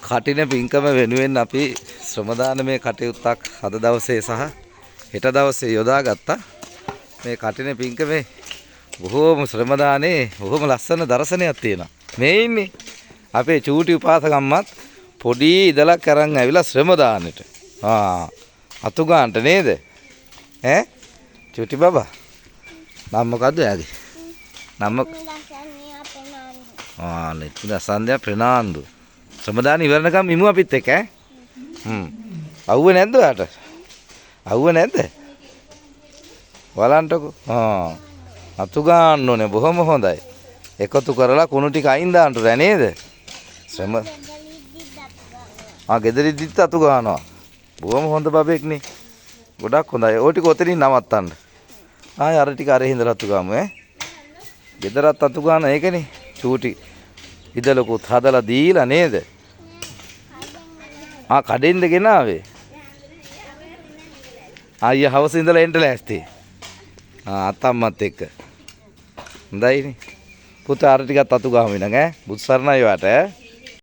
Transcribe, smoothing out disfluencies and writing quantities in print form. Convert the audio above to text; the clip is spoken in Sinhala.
කටින පින්කම වෙනුවෙන් අපි ශ්‍රම දානමය කටයුත්තක් අද දවසේ සහ හෙට දවසේ යොදාගත්තා. මේ කටින පින්කමේ බොහෝම ශ්‍රම දානේ බොහෝම ලස්සන දර්ශනයක් තියෙනවා. මේ ඉන්නේ අපේ චූටි උපාසකම්මත් පොඩි ඉදලක් අරන් ඇවිල්ලා ශ්‍රම දානෙට. අතු ගන්නට නේද? ඈ චූටි බබා. නම මොකද්ද එයාගේ? නම ලෙච්චිලා සන්ධ්‍යා ප්‍රනාන්දු. ශ්‍රම දාන ඉවරනකම් ඉමු අපිත් එක්ක ඈ. අවුව නැද්ද ඔයාට? අවුව නැද්ද? බලන්නකෝ. අතු ගන්න ඕනේ බොහොම හොඳයි. එකතු කරලා කුණු ටික අයින් දාන්න ඕනේ නේද? ශ්‍රම ගෙදරිද්දිත් අතු ගන්නවා. බොහොම හොඳ බබෙක් නේ. ගොඩක් හොඳයි. ඕ ටික ඔතනින් නවත්තන්න. ආය අර ටික අර හින්දා අතු ගාමු ඈ. ගෙදරත් අතු ගන්න ඒකනේ. චූටි ඉදලකුත් හදලා දීලා නේද? කඩෙන්ද ගෙනාවේ? අයියා හවස ඉඳලා එන්න ලෑස්ති. අතම්මත් එක්ක. හොඳයිනේ. පුතා අර ටිකත් අතු ගාමු නං ඈ. බුත් සරණයි වාට ඈ.